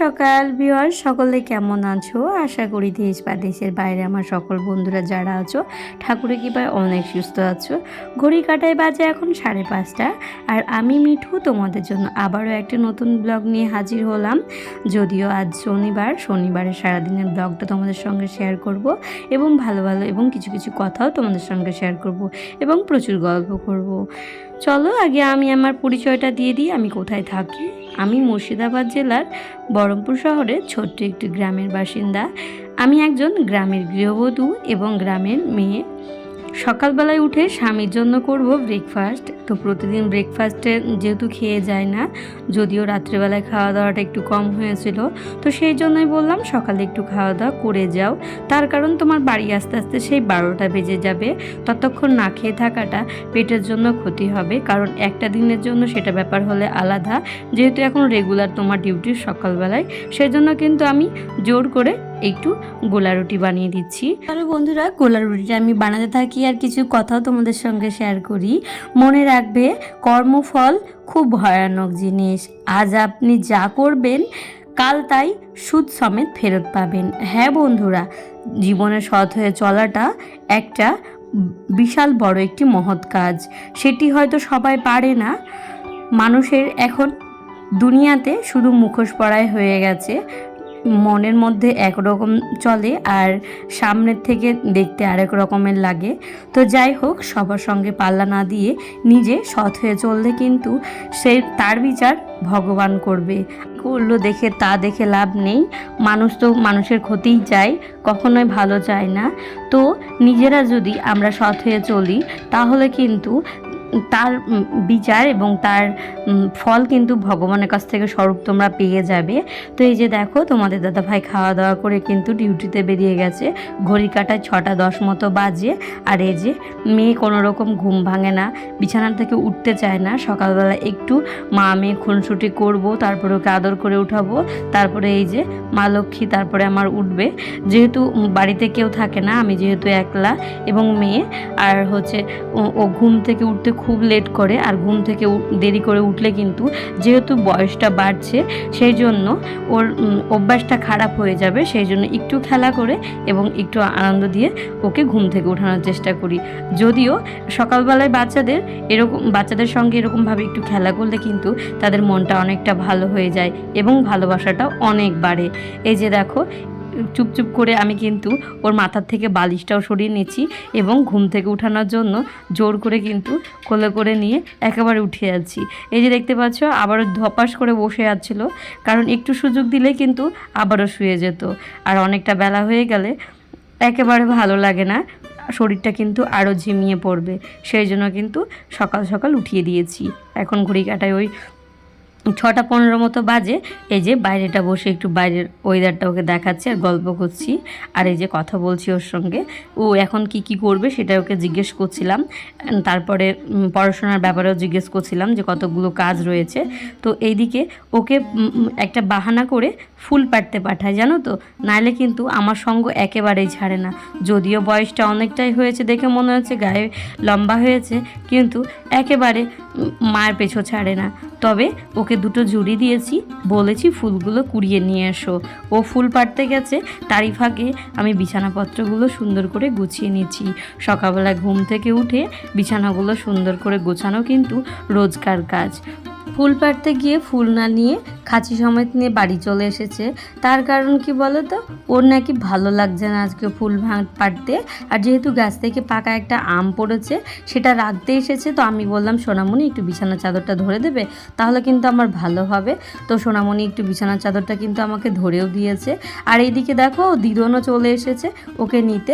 সকাল ভিউয়ার্স, সকলে কেমন আছো? আশা করি দেশ বা দেশের বাইরে আমার সকল বন্ধুরা যারা আছো ঠাকুরের কৃপায় অনেক সুস্থ আছো। ঘড়ি কাটায় বাজে এখন 5:30, আর আমি মিঠু তোমাদের জন্য আবারও একটা নতুন ব্লগ নিয়ে হাজির হলাম। যদিও আজ শনিবারের সারাদিনের ব্লগটা তোমাদের সঙ্গে শেয়ার করব এবং ভালো এবং কিছু কিছু কথাও তোমাদের সঙ্গে শেয়ার করব এবং প্রচুর গল্প করব। চলো আগে আমি আমার পরিচয়টা দিয়ে দিই, আমি কোথায় থাকি। আমি মুর্শিদাবাদ জেলার বহরমপুর শহরের ছোট্ট একটি গ্রামের বাসিন্দা। আমি একজন গ্রামের গৃহবধূ এবং গ্রামের মেয়ে। সকালবেলায় উঠে স্বামীর জন্য করব ব্রেকফাস্ট। তো প্রতিদিন ব্রেকফাস্টে যেহেতু খেয়ে যায় না, যদিও রাত্রিবেলায় খাওয়া দাওয়াটা একটু কম হয়েছিল, তো সেই জন্যই বললাম সকালে একটু খাওয়া দাওয়া করে যাও। তার কারণ তোমার বাড়ি আস্তে আস্তে সেই 12টা বেজে যাবে, ততক্ষণ না খেয়ে থাকাটা পেটের জন্য ক্ষতি হবে। কারণ একটা দিনের জন্য সেটা ব্যাপার হলে আলাদা, যেহেতু এখন রেগুলার তোমার ডিউটি সকালবেলায়, সেই জন্য কিন্তু আমি জোর করে একটু গোলা রুটি বানিয়ে দিচ্ছি। আর বন্ধুরা, গোলা রুটিটা আমি বানাতে থাকি আর কিছু কথাও তোমাদের সঙ্গে শেয়ার করি। মনে রাখবে, কর্মফল খুব ভয়ানক জিনিস। আজ আপনি যা করবেন কাল তাই সুদ সমেত ফেরত পাবেন। হ্যাঁ বন্ধুরা, জীবনে সৎ হয়ে চলাটা একটা বিশাল বড় একটি মহৎ কাজ। সেটি হয়তো সবাই পারে না। মানুষের এখন দুনিয়াতে শুধু মুখোশ পরাই হয়ে গেছে। মনের মধ্যে একরকম চলে আর সামনের থেকে দেখতে আরেক রকমের লাগে। তো যাই হোক, সবার সঙ্গে পাল্লা না দিয়ে নিজে সৎ হয়ে চললে কিন্তু তার বিচার ভগবান করবে। করলো দেখে তা দেখে লাভ নেই। মানুষ তো মানুষের ক্ষতিই চায়, কখনোই ভালো চায় না। তো নিজেরা যদি আমরা সৎ হয়ে চলি তাহলে কিন্তু তার বিচার এবং তার ফল কিন্তু ভগবানের কাছ থেকে স্বরূপ তোমরা পেয়ে যাবে। তো এই যে দেখো, তোমাদের দাদা ভাই খাওয়া দাওয়া করে কিন্তু ডিউটিতে বেরিয়ে গেছে। ঘড়ি কাটায় 6:10 মতো বাজে। আর এই যে মেয়ে কোনো রকম ঘুম ভাঙে না, বিছানা থেকে উঠতে চায় না। সকালবেলা একটু মা মেয়ে খুনসুটি করবো, তারপরে ওকে আদর করে উঠাবো, তারপরে এই যে মা লক্ষ্মী তারপরে আমার উঠবে। যেহেতু বাড়িতে কেউ থাকে না, আমি যেহেতু একলা এবং মেয়ে, আর হচ্ছে ও ঘুম থেকে উঠতে খুব লেট করে। আর ঘুম থেকে দেরি করে উঠলে কিন্তু যেহেতু বয়সটা বাড়ছে, সেই জন্য ওর অভ্যাসটা খারাপ হয়ে যাবে। সেই জন্য একটু খেলা করে এবং একটু আনন্দ দিয়ে ওকে ঘুম থেকে ওঠানোর চেষ্টা করি। যদিও সকালবেলায় বাচ্চাদের সঙ্গে এরকমভাবে একটু খেলা করলে কিন্তু তাদের মনটা অনেকটা ভালো হয়ে যায় এবং ভালোবাসাটাও অনেক বাড়ে। এই যে দেখো, চুপচুপ করে আমি কিন্তু ওর মাথার থেকে বালিশটাও সরিয়ে নিচ্ছি এবং ঘুম থেকে উঠানোর জন্য জোর করে কিন্তু কোলে করে নিয়ে একেবারে উঠে যাচ্ছি। এই যে দেখতে পাচ্ছ, আবারও ধপাস করে বসে যাচ্ছিল, কারণ একটু সুযোগ দিলে কিন্তু আবারও শুয়ে যেত। আর অনেকটা বেলা হয়ে গেলে একেবারে ভালো লাগে না, শরীরটা কিন্তু আরও ঝিমিয়ে পড়বে। সেই জন্য কিন্তু সকাল সকাল উঠিয়ে দিয়েছি। এখন ঘড়ি কাটায় ওই 6:15 মতো বাজে। এই যে বাইরেটা বসে একটু বাইরের ওয়েদারটা ওকে দেখাচ্ছি আর গল্প করছি, আর এই যে কথা বলছি ওর সঙ্গে। ও এখন কি করবে সেটা ওকে জিজ্ঞেস করছিলাম। তারপরে পড়াশোনার ব্যাপারেও জিজ্ঞেস করছিলাম যে কতগুলো কাজ রয়েছে। তো এইদিকে ওকে একটা বাহানা করে ফুল পাড়তে পাঠায়, জানো তো, নাইলে কিন্তু আমার সঙ্গ একেবারেই ছাড়ে না। যদিও বয়সটা অনেকটাই হয়েছে, দেখে মনে হচ্ছে গায়ে লম্বা হয়েছে, কিন্তু একেবারে মায়ের পেছু ছাড়ে না। তবে ওকে 2টো ঝুড়ি দিয়েছি, বলেছি ফুলগুলো কুড়িয়ে নিয়ে এসো। ও ফুল পাড়তে গেছে, তারই ফাঁকে আমি বিছানাপত্রগুলো সুন্দর করে গুছিয়ে নিচ্ছি। সকালবেলা ঘুম থেকে উঠে বিছানাগুলো সুন্দর করে গোছানো কিন্তু রোজকার কাজ। ফুল পাড়তে গিয়ে ফুল না নিয়ে খাঁচি সমেত নিয়ে বাড়ি চলে এসেছে। তার কারণ কি বলো তো, ওর নাকি ভালো লাগছে না আজকে ফুল পাড়তে। আর যেহেতু গাছ থেকে পাকা একটা আম পড়েছে, সেটা রাখতে এসেছে। তো আমি বললাম, সোনামণি একটু বিছানার চাদরটা ধরে দেবে, তাহলে কিন্তু আমার ভালো হবে। তো সোনামণি একটু বিছানার চাদরটা কিন্তু আমাকে ধরেও দিয়েছে। আর এইদিকে দেখো, দিদনও চলে এসেছে ওকে নিতে,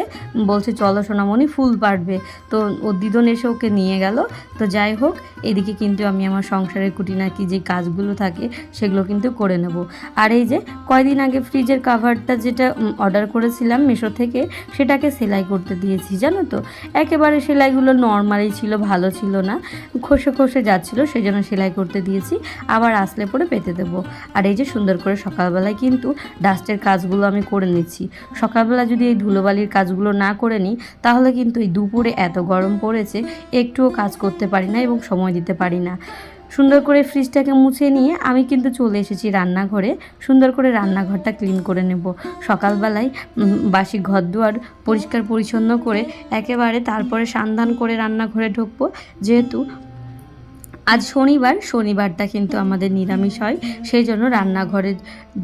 বলছে চলো সোনামণি ফুল পাড়বে। তো ওর দিদন এসে ওকে নিয়ে গেল। তো যাই হোক, এদিকে কিন্তু আমি আমার সংসারের খুঁটিনাটি যে কাজগুলো থাকে সেগুলো কিন্তু করে নেব। আর এই যে কয়দিন আগে ফ্রিজের কাভারটা যেটা অর্ডার করেছিলাম মিশো থেকে, সেটাকে সেলাই করতে দিয়েছি। জানো তো, একেবারে সেলাইগুলো নর্মালি ছিল, ভালো ছিল না, খসে খসে যাচ্ছিলো, সেই জন্য সেলাই করতে দিয়েছি। আবার আসলে পরে পেতে দেবো। আর এই যে সুন্দর করে সকালবেলায় কিন্তু ডাস্টের কাজগুলো আমি করে নিচ্ছি। সকালবেলা যদি এই ধুলোবালির কাজগুলো না করে নিই, তাহলে কিন্তু এই দুপুরে এত গরম পড়েছে, একটুও কাজ করতে পারি না এবং সময় দিতে পারি না। সুন্দর করে ফ্রিজটাকে মুছে নিয়ে আমি কিন্তু চলে এসেছি রান্নাঘরে। সুন্দর করে রান্নাঘরটা ক্লিন করে নেব। সকালবেলায় বাসি ঘরদুয়ার পরিষ্কার পরিচ্ছন্ন করে একেবারে তারপরে সান্ধান করে রান্নাঘরে ঢুকবো। যেহেতু আজ শনিবারটা কিন্তু আমাদের নিরামিষ হয়, সেই জন্য রান্নাঘরের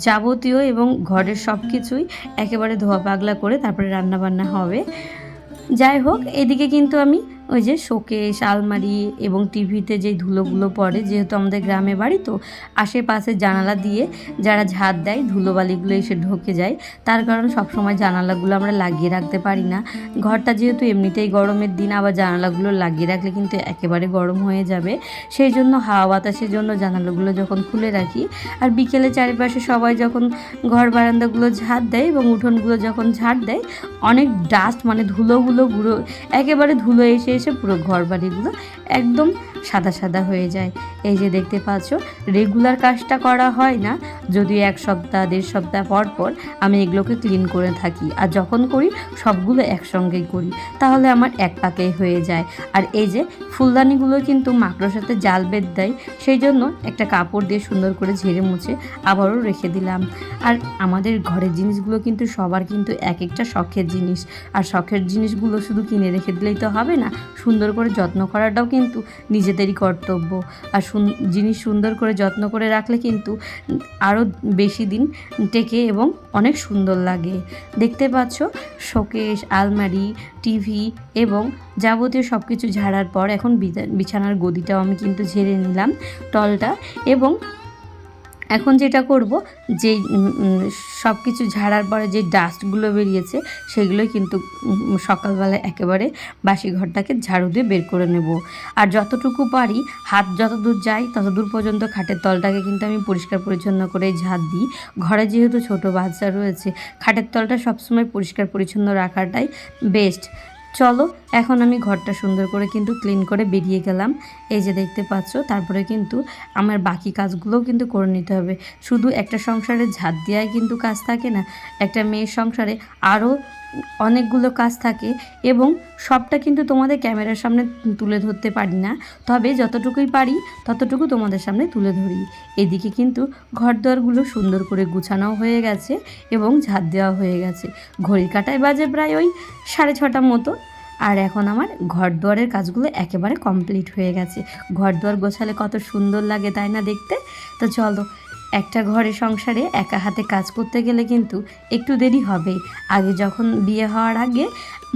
যাবতীয় এবং ঘরের সব কিছুই একেবারে ধোয়া পাগলা করে তারপরে রান্নাবান্না হবে। যাই হোক, এদিকে কিন্তু আমি ওই যে শোকেস, আলমারি এবং টিভিতে যে ধুলোগুলো পড়ে, যেহেতু আমাদের গ্রামে বাড়ি তো আশেপাশে জানালা দিয়ে যারা ঝাড় দেয় ধুলোবালিগুলো এসে ঢুকে যায়, তার কারণ সবসময় জানালাগুলো আমরা লাগিয়ে রাখতে পারি না। ঘরটা যেহেতু এমনিতেই গরমের দিন, আবার জানালাগুলো লাগিয়ে রাখলে কিন্তু একেবারে গরম হয়ে যাবে, সেই জন্য হাওয়া বাতাসের জন্য জানালাগুলো যখন খুলে রাখি। আর বিকেলে চারিপাশে সবাই যখন ঘর বারান্দাগুলো ঝাড় দেয় এবং উঠোনগুলো যখন ঝাড় দেয়, অনেক ডাস্ট মানে ধুলোগুলো গুঁড়ো একেবারে ধুলো এসে এসে পুরো ঘর বাড়িগুলো একদম সাদা সাদা হয়ে যায়। এই যে দেখতে পাচ্ছ, রেগুলার কাজটা করা হয় না, যদিও 1 সপ্তাহ 1.5 সপ্তাহ পর পর আমি এগুলোকে ক্লিন করে থাকি। আর যখন করি সবগুলো একসঙ্গেই করি, তাহলে আমার এক পাকেই হয়ে যায়। আর এই যে ফুলদানিগুলো কিন্তু মাকড়সাতে জাল বেঁধে দেয়, সেই জন্য একটা কাপড় দিয়ে সুন্দর করে ঝেড়ে মুছে আবারও রেখে দিলাম। আর আমাদের ঘরের জিনিসগুলো কিন্তু সবার কিন্তু এক একটা শখের জিনিস, আর শখের জিনিসগুলো শুধু কিনে রেখে দিলেই তো হবে না, সুন্দর করে যত্ন করাটাও কিন্তু নিজেদেরই কর্তব্য। আর জিনিস সুন্দর করে যত্ন করে রাখলে কিন্তু আরও বেশি দিন টেকে এবং অনেক সুন্দর লাগে। দেখতে পাচ্ছ, শোকেস, আলমারি, টিভি এবং যাবতীয় সব কিছু ঝাড়ার পর এখন বিছানার গদিটাও আমি কিন্তু ঝেড়ে নিলাম, টলটা। এবং এখন যেটা করব, যে সব কিছু ঝাড়ার পরে যে ডাস্টগুলো বেরিয়েছে সেগুলোই কিন্তু সকালবেলা একেবারে বাসি ঘরটাকে ঝাড়ু দিয়ে বের করে নেব। আর যতটুকু পারি, হাত যতদূর যায় ততদূর পর্যন্ত খাটের তলটাকে কিন্তু আমি পরিষ্কার পরিচ্ছন্ন করে ঝাড় দিই। ঘরে যেহেতু ছোট বাচ্চা রয়েছে, খাটের তলটা সবসময় পরিষ্কার পরিচ্ছন্ন রাখাটাই বেস্ট। চলো, এখন আমি ঘরটা সুন্দর করে কিন্তু ক্লিন করে বেরিয়ে গেলাম। এই যে দেখতে পাচ্ছ, তারপরে কিন্তু আমার বাকি কাজগুলোও কিন্তু করে নিতে হবে। শুধু একটা সংসারে ঝাড় দেওয়াই কিন্তু কাজ থাকে না, একটা মেয়ের সংসারে আরও অনেকগুলো কাজ থাকে এবং সবটা কিন্তু তোমাদের ক্যামেরার সামনে তুলে ধরতে পারি না, তবে যতটুকুই পারি ততটুকু তোমাদের সামনে তুলে ধরি। এদিকে কিন্তু ঘরদোরগুলো সুন্দর করে গুছানো হয়ে গেছে এবং ঝাড় দেওয়া হয়ে গেছে। ঘড়ির কাঁটায় বাজে প্রায় ওই 6:30 মতো। আর এখন আমার ঘরদোয়ারের কাজগুলো একেবারে কমপ্লিট হয়ে গেছে। ঘরদোয়ার গোছালে কত সুন্দর লাগে, তাই না দেখতে? তো চলো, একটা ঘরে সংসারে একা হাতে কাজ করতে গেলে কিন্তু একটু দেরি হবেই। আগে যখন বিয়ে হওয়ার আগে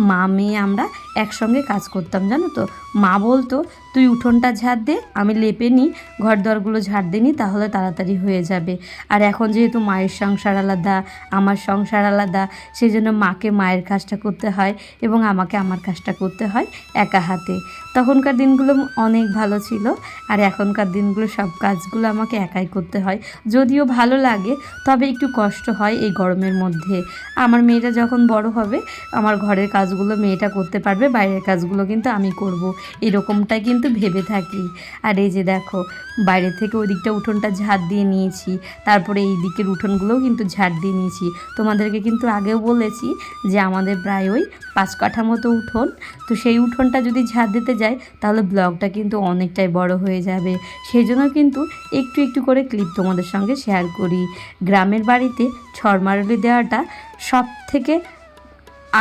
মা মেয়ে আমরা একসঙ্গে কাজ করতাম, জানো তো। মা বলতো, তুই উঠোনটা ঝাড় দে, আমি লেপে নিই, ঘর দরগুলো ঝাড় দিই, তাহলে তাড়াতাড়ি হয়ে যাবে। আর এখন যেহেতু মায়ের সংসার আলাদা, আমার সংসার আলাদা, সেই জন্য মাকে মায়ের কাজটা করতে হয় এবং আমাকে আমার কাজটা করতে হয় একা হাতে। তখনকার দিনগুলো অনেক ভালো ছিল, আর এখনকার দিনগুলো সব কাজগুলো আমাকে একাই করতে হয়। যদিও ভালো লাগে, তবে একটু কষ্ট হয় এই গরমের মধ্যে। আমার মেয়েটা যখন বড় হবে, আমার ঘরের কাজগুলো মেয়েটা করতে পারবে, বাইরের কাজগুলো কিন্তু আমি করব, এরকমটাই কিন্তু ভেবে থাকি। আর এই যে দেখো, বাইরে থেকে ওই দিকটা উঠোনটা ঝাড় দিয়ে নিয়েছি, তারপরে এই দিকের উঠোনগুলোও কিন্তু ঝাড় দিয়ে নিয়েছি। তোমাদেরকে কিন্তু আগেও বলেছি যে আমাদের প্রায় ওই 5 কাঠা মতো উঠোন, তো সেই উঠোনটা যদি ঝাড় দিতে যাই তাহলে ব্লগটা কিন্তু অনেকটাই বড় হয়ে যাবে। সেই জন্য কিন্তু একটু একটু করে ক্লিপ তোমাদের সঙ্গে শেয়ার করি। গ্রামের বাড়িতে ছড়মারুলি দেওয়াটা সব থেকে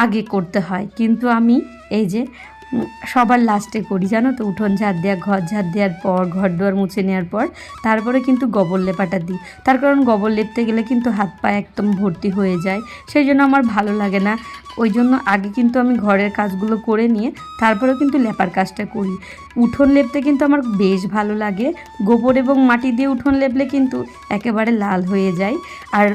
আগে করতে হয়, কিন্তু আমি এই যে সবার লাস্টে করি, জানো তো। উঠোন ঝাড় দেওয়া, ঘর ঝাড় দেওয়ার পর, ঘর দুয়ার মুছে নেওয়ার পর তারপরে কিন্তু গোবর লেপাটা দিই। তার কারণ গোবর লেপতে গেলে কিন্তু হাত পা একদম ভর্তি হয়ে যায়, সেই জন্য আমার ভালো লাগে না। ওই জন্য আগে কিন্তু আমি ঘরের কাজগুলো করে নিয়ে তারপরেও কিন্তু লেপার কাজটা করি। উঠোন লেপতে কিন্তু আমার বেশ ভালো লাগে। গোবর এবং মাটি দিয়ে উঠোন লেপলে কিন্তু একেবারে লাল হয়ে যায়। আর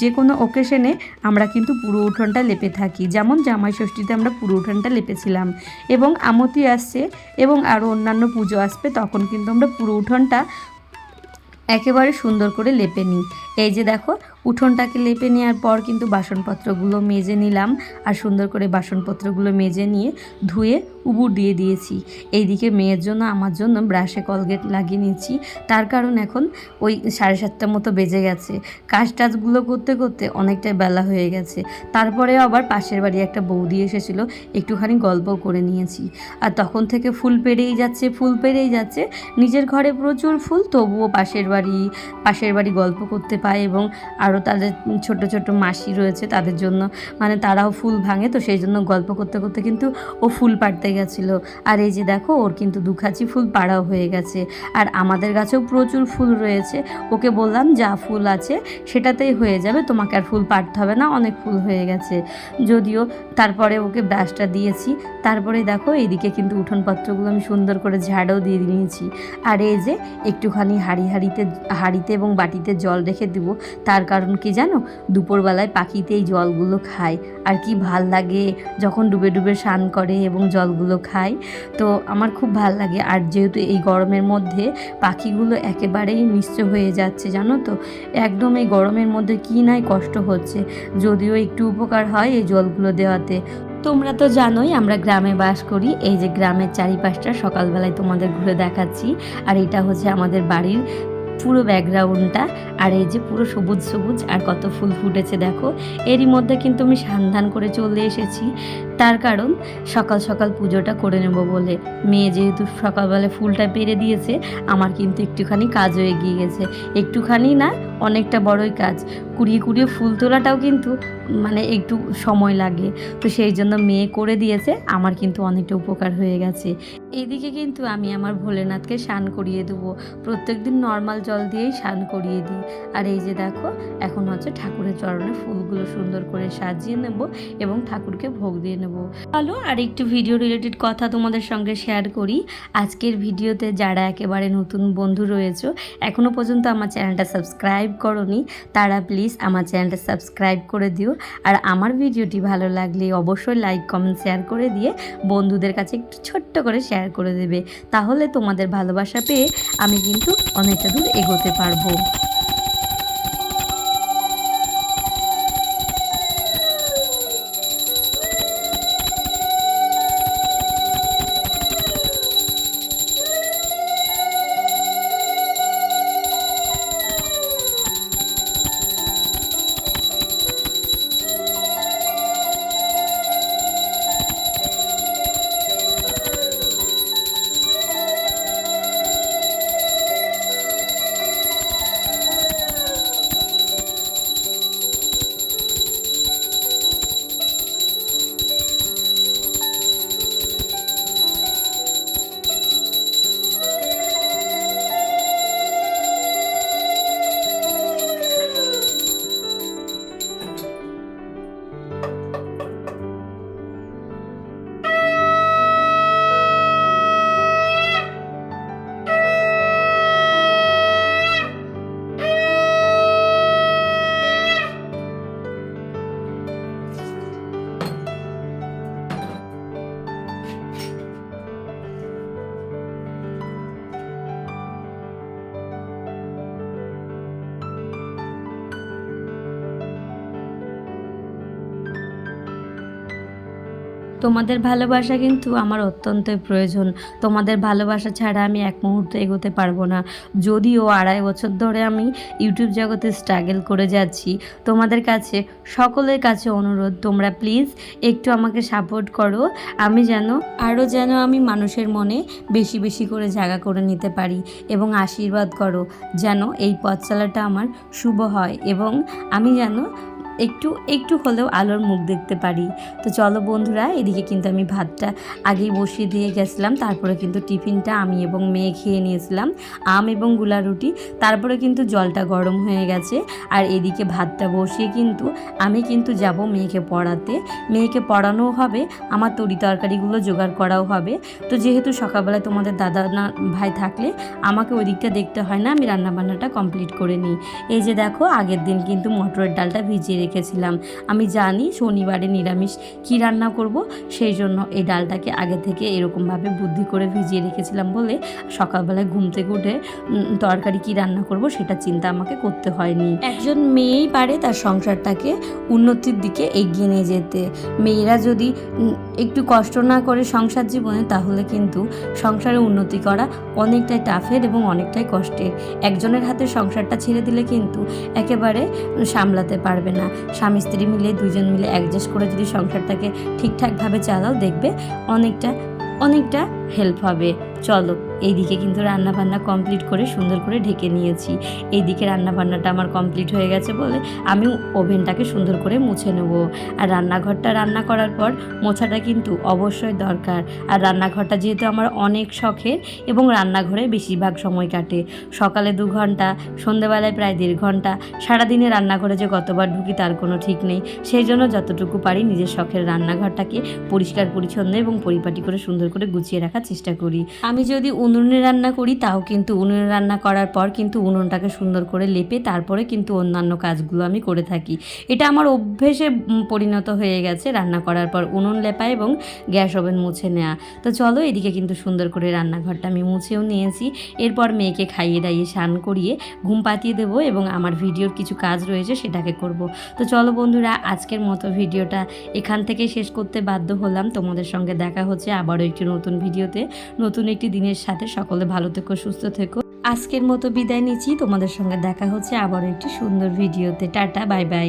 যে কোনো ওকেশনে আমরা কিন্তু পুরো উঠোনটা লেপে থাকি, যেমন জামাই ষষ্ঠীতে আমরা পুরো উঠোনটা লেপেছিলাম, এবং আমতি আসছে এবং আরও অন্যান্য পুজো আসবে, তখন কিন্তু আমরা পুরো উঠোনটা একেবারে সুন্দর করে লেপে নিই। এই যে দেখো, উঠোনটাকে লেপে নেওয়ার পর কিন্তু বাসনপত্রগুলো মেজে নিলাম, আর সুন্দর করে বাসনপত্রগুলো মেজে নিয়ে ধুয়ে উবুর দিয়ে দিয়েছি। এইদিকে মেয়ের জন্য আমার জন্য ব্রাশে কলগেট লাগিয়ে নিয়েছি, তার কারণ এখন ওই 7:30টার মতো বেজে গেছে। কাজ টাজগুলো করতে করতে অনেকটাই বেলা হয়ে গেছে। তারপরে আবার পাশের বাড়ি একটা বৌদি এসেছিলো, একটুখানি গল্প করে নিয়েছি। আর তখন থেকে ফুল পেড়েই যাচ্ছে। নিজের ঘরে প্রচুর ফুল, তবুও পাশের বাড়ি গল্প করতে পায়, এবং আরও তাদের ছোট ছোট মাসি রয়েছে, তাদের জন্য মানে তারাও ফুল ভাঙে, তো সেই জন্য গল্প করতে করতে কিন্তু ও ফুল পাড়তে গেছিলো। আর এই যে দেখো, ওর কিন্তু 2 খাঁচি ফুল পাড়াও হয়ে গেছে। আর আমাদের গাছেও প্রচুর ফুল রয়েছে। ওকে বললাম যা ফুল আছে সেটাতেই হয়ে যাবে, তোমাকে আর ফুল পাড়তে হবে না, অনেক ফুল হয়ে গেছে। যদিও তারপরে ওকে ব্রাশটা দিয়েছি। তারপরে দেখো এইদিকে কিন্তু উঠোনপত্রগুলো আমি সুন্দর করে ঝাড়ও দিয়ে নিয়েছি। আর এই যে একটুখানি হাঁড়িতে এবং বাটিতে জল রেখে দিব, তার কারণ কি জানো, দুপুরবেলায় পাখিতে এই জলগুলো খায়, আর কি ভাল লাগে যখন ডুবে ডুবে স্নান করে এবং জলগুলো খায়, তো আমার খুব ভাল লাগে। আর যেহেতু এই গরমের মধ্যে পাখিগুলো একেবারেই নিশ্চয় হয়ে যাচ্ছে, জানো তো, একদম এই গরমের মধ্যে কি নাই কষ্ট হচ্ছে, যদিও একটু উপকার হয় এই জলগুলো দেওয়াতে। তোমরা তো জানোই আমরা গ্রামে বাস করি। এই যে গ্রামের চারিপাশটা সকালবেলায় তোমাদের ঘুরে দেখাচ্ছি, আর এটা হচ্ছে আমাদের বাড়ির পুরো ব্যাকগ্রাউন্ডটা। আর এই যে পুরো সবুজ সবুজ আর কত ফুল ফুটেছে দেখো। এরই মধ্যে কিন্তু আমি স্নান করে চলে এসেছি, তার কারণ সকাল সকাল পুজোটা করে নেব বলে। মেয়ে যেহেতু সকালবেলা ফুলটা পেরে দিয়েছে, আমার কিন্তু একটুখানি কাজও এগিয়ে গেছে। একটুখানি না, অনেকটা বড়ই কাজ। কুড়িয়ে ফুল তোলাটাও কিন্তু মানে একটু সময় লাগে, তো সেই জন্য মেয়ে করে দিয়েছে, আমার কিন্তু অনেকটা উপকার হয়ে গেছে। এইদিকে কিন্তু আমি আমার ভোলেনাথকে স্নান করিয়ে দেবো, প্রত্যেকদিন নর্মাল জল দিয়েই স্নান করিয়ে দিই। আর এই যে দেখো, এখন হচ্ছে ঠাকুরের চরণে ফুলগুলো সুন্দর করে সাজিয়ে নেব এবং ঠাকুরকে ভোগ দিয়ে নেব। চলো আর একটু ভিডিও রিলেটেড কথা তোমাদের সঙ্গে শেয়ার করি। আজকের ভিডিওতে যারা একেবারে নতুন বন্ধু রয়েছে, এখনও পর্যন্ত আমার চ্যানেলটা সাবস্ক্রাইব করোনি, তারা প্লিজ আমার চ্যানেলটা সাবস্ক্রাইব করে দিও। আর আমার ভিডিওটি ভালো লাগলে অবশ্যই লাইক কমেন্ট শেয়ার করে দিয়ে বন্ধুদের কাছে একটু ছোট্ট করে শেয়ার করে দেবে, তাহলে তোমাদের ভালোবাসা পেয়ে আমি কিন্তু অনেকটা দূর এগোতে পারবো। তোমাদের ভালোবাসা কিন্তু আমার অত্যন্তই প্রয়োজন। তোমাদের ভালোবাসা ছাড়া আমি এক মুহূর্ত এগোতে পারবো না। যদিও 2.5 বছর ধরে আমি ইউটিউব জগতে স্ট্রাগল করে যাচ্ছি, তোমাদের কাছে সকলের কাছে অনুরোধ, তোমরা প্লিজ একটু আমাকে সাপোর্ট করো, আমি যেন আমি মানুষের মনে বেশি বেশি করে জায়গা করে নিতে পারি, এবং আশীর্বাদ করো যেন এই পথ চলাটা আমার শুভ হয়, এবং আমি যেন একটু হলেও আলোর মুখ দেখতে পারি। তো চলো বন্ধুরা, এদিকে কিন্তু আমি ভাতটা আগেই বসিয়ে দিয়ে গেছিলাম, তারপরে কিন্তু টিফিনটা আমি এবং মেয়ে খেয়ে নিয়েছিলাম, আম এবং গুলা রুটি। তারপরে কিন্তু জলটা গরম হয়ে গেছে, আর এদিকে ভাতটা বসিয়ে কিন্তু আমি কিন্তু যাব মেয়েকে পড়াতে। মেয়েকে পড়ানোও হবে, আমার তরি তরকারিগুলো জোগাড় করাও হবে। তো যেহেতু সকালবেলায় তোমাদের দাদা না ভাই থাকলে আমাকে ওই দিকটা দেখতে হয় না, আমি রান্নাবান্নাটা কমপ্লিট করে নিই। এই যে দেখো, আগের দিন কিন্তু মটরের ডালটা ভিজিয়ে রেখেছিলাম। আমি জানি শনিবারে নিরামিষ কী রান্না করব, সেই জন্য এই ডালটাকে আগে থেকে এরকমভাবে বুদ্ধি করে ভিজিয়ে রেখেছিলাম বলে সকালবেলায় ঘুম থেকে উঠে তরকারি কী রান্না করব সেটা চিন্তা আমাকে করতে হয়নি। একজন মেয়েই পারে তার সংসারটাকে উন্নতির দিকে এগিয়ে নিয়ে যেতে। মেয়েরা যদি একটু কষ্ট না করে সংসার জীবনে, তাহলে কিন্তু সংসারে উন্নতি করা অনেকটাই টাফের এবং অনেকটাই কষ্টের। একজনের হাতে সংসারটা ছেড়ে দিলে কিন্তু একেবারে সামলাতে পারবে না। স্বামী স্ত্রী মিলে দুজন মিলে অ্যাডজাস্ট করে যদি সংসারটাকে ঠিকঠাকভাবে চালাও, দেখবে অনেকটা হেল্প হবে। চলো, এইদিকে কিন্তু রান্নাবান্না কমপ্লিট করে সুন্দর করে ঢেকে নিয়েছি। এইদিকে রান্নাবান্নাটা আমার কমপ্লিট হয়ে গেছে বলে আমি ওভেনটাকে সুন্দর করে মুছে নেব। আর রান্নাঘরটা রান্না করার পর মোছাটা কিন্তু অবশ্যই দরকার। আর রান্নাঘরটা যেহেতু আমার অনেক শখের এবং রান্নাঘরে বেশিরভাগ সময় কাটে, সকালে 2 ঘন্টা, সন্ধ্যেবেলায় প্রায় 1.5 ঘন্টা। সারাদিনে রান্নাঘরে যে কতবার ঢুকি তার কোনো ঠিক নেই। সেই জন্য যতটুকু পারি নিজের শখের রান্নাঘরটাকে পরিষ্কার পরিচ্ছন্ন এবং পরিপাটি করে সুন্দর করে গুছিয়ে রাখার চেষ্টা করি। আমি যদি উনুনে রান্না করি, তাও কিন্তু উনুনে রান্না করার পর কিন্তু উনুনটাকে সুন্দর করে লেপে তারপরে কিন্তু অন্যান্য কাজগুলো আমি করে থাকি। এটা আমার অভ্যেসে পরিণত হয়ে গেছে, রান্না করার পর উনুন লেপা এবং গ্যাস ওভেন মুছে নেওয়া। তো চলো, এদিকে কিন্তু সুন্দর করে রান্নাঘরটা আমি মুছেও নিয়েছি। এরপর মেয়েকে খাইয়ে দাইয়ে স্নান করিয়ে ঘুম পাতিয়ে দেবো এবং আমার ভিডিওর কিছু কাজ রয়েছে সেটাকে করব। তো চলো বন্ধুরা, আজকের মতো ভিডিওটা এখান থেকে শেষ করতে বাধ্য হলাম। তোমাদের সঙ্গে দেখা হচ্ছে আবারও একটি নতুন ভিডিওতে, নতুন একটি দিনের সাথে। সকলে ভালো থেকো, সুস্থ থেকো। আজকের মতো বিদায় নিচ্ছি। তোমাদের সঙ্গে দেখা হচ্ছে আবারও একটি সুন্দর ভিডিওতে। Tata, bye bye.